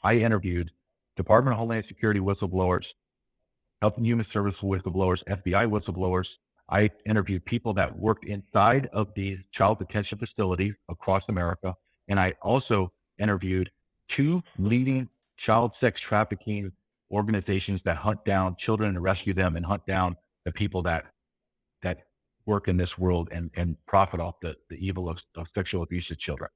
I interviewed Department of Homeland Security whistleblowers, Health and Human Services whistleblowers, FBI whistleblowers. I interviewed people that worked inside of these child detention facilities across America. And I also interviewed 2 leading child sex trafficking organizations that hunt down children and rescue them and hunt down the people that work in this world and profit off the evil of sexual abuse of children.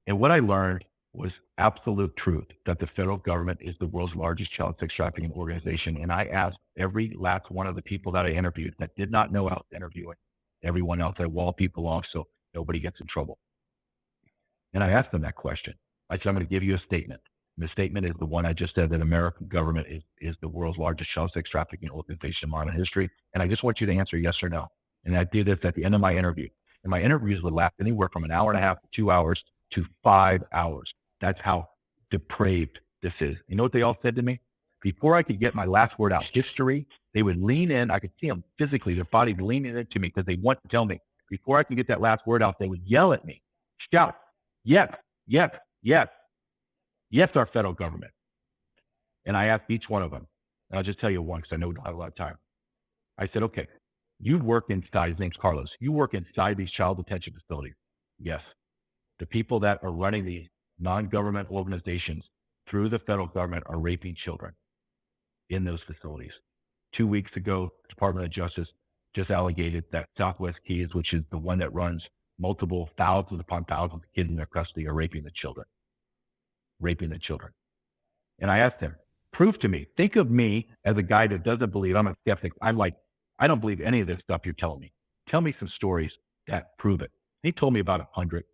And what I learned was absolute truth that the federal government is the world's largest child sex trafficking organization. And I asked every last one of the people that I interviewed that did not know I was interviewing everyone else, I wall people off so nobody gets in trouble. And I asked them that question. I said, I'm going to give you a statement. And the statement is the one I just said, that American government is the world's largest child sex trafficking organization in modern history. And I just want you to answer yes or no. And I did this at the end of my interview. And my interviews would last anywhere from an hour and a half to 2 hours to 5 hours. That's how depraved this is. You know what they all said to me? Before I could get my last word out, history, they would lean in. I could see them physically, their body leaning into me because they want to tell me. Before I could get that last word out, they would yell at me, shout, yes, yes, yes, yes, our federal government. And I asked each one of them, and I'll just tell you one because I know we don't have a lot of time. I said, okay, you work inside, his name's Carlos, you work inside these child detention facilities. Yes. The people that are running the non-government organizations through the federal government are raping children in those facilities. 2 weeks ago, Department of Justice just allocated that Southwest Keys, which is the one that runs multiple thousands upon thousands of kids in their custody, are raping the children. And I asked him, prove to me, think of me as a guy that doesn't believe, I'm a skeptic. I'm like, I don't believe any of this stuff you're telling me. Tell me some stories that prove it. He told me about 100,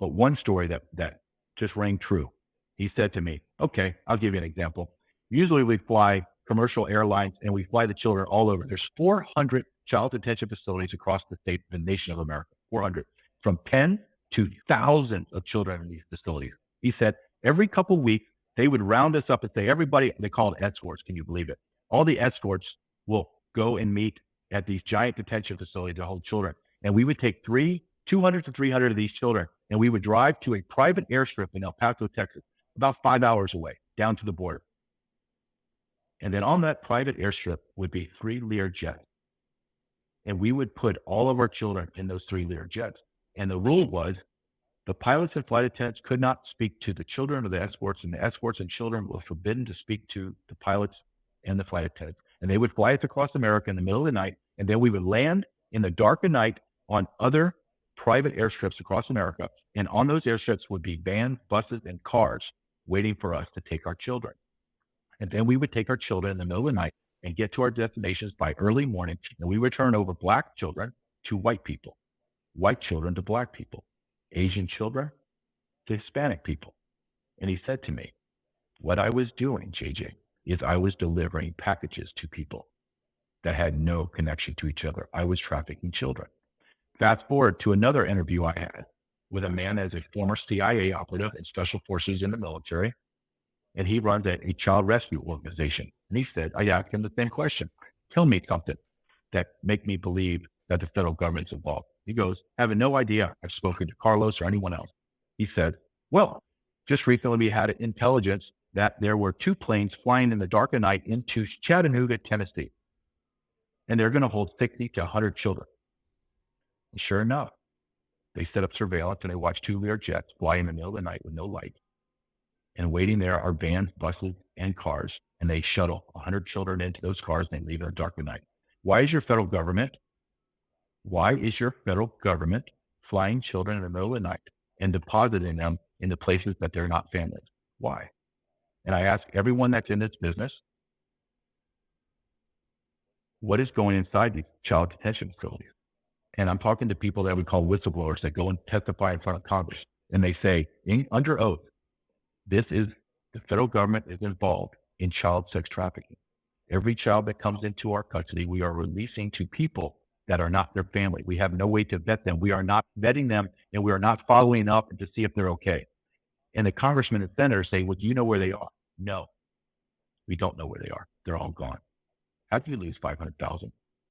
but one story that just rang true. He said to me, okay, I'll give you an example. Usually we fly commercial airlines and we fly the children all over. There's 400 child detention facilities across the nation of America, 400, from 10 to thousands of children in these facilities. He said every couple of weeks, they would round us up and say, everybody, they call it escorts. Can you believe it? All the escorts will go and meet at these giant detention facilities to hold children. And we would take 200 to 300 of these children, and we would drive to a private airstrip in El Paso, Texas, about 5 hours away, down to the border. And then on that private airstrip would be 3 Lear jets. And we would put all of our children in those 3 Lear jets. And the rule was the pilots and flight attendants could not speak to the children or the escorts, and the escorts and children were forbidden to speak to the pilots and the flight attendants. And they would fly us across America in the middle of the night, and then we would land in the dark of night on other private airstrips across America. And on those airstrips would be vans, buses, and cars waiting for us to take our children. And then we would take our children in the middle of the night and get to our destinations by early morning. And we would turn over Black children to white people, white children to Black people, Asian children to Hispanic people. And he said to me, what I was doing, JJ, is I was delivering packages to people that had no connection to each other. I was trafficking children. Fast forward to another interview I had with a man as a former CIA operative in special forces in the military. And he runs a child rescue organization. And he said, I asked him the same question. Tell me something that make me believe that the federal government's involved. He goes, having no idea I've spoken to Carlos or anyone else. He said, well, just recently we had intelligence that there were 2 planes flying in the dark of night into Chattanooga, Tennessee. And they're going to hold 60 to 100 children. And sure enough, they set up surveillance and they watched 2 Lear jets fly in the middle of the night with no light. And waiting there are vans, buses, and cars. And they shuttle 100 children into those cars and they leave in the dark of night. Why is your federal government flying children in the middle of the night and depositing them in the places that they're not families? Why? And I ask everyone that's in this business, what is going inside these child detention facilities? And I'm talking to people that we call whistleblowers that go and testify in front of Congress. And they say, under oath, the federal government is involved in child sex trafficking. Every child that comes into our custody, we are releasing to people that are not their family. We have no way to vet them. We are not vetting them, and we are not following up to see if they're okay. And the congressmen and senators say, well, do you know where they are? No, we don't know where they are. They're all gone. How do you lose 500,000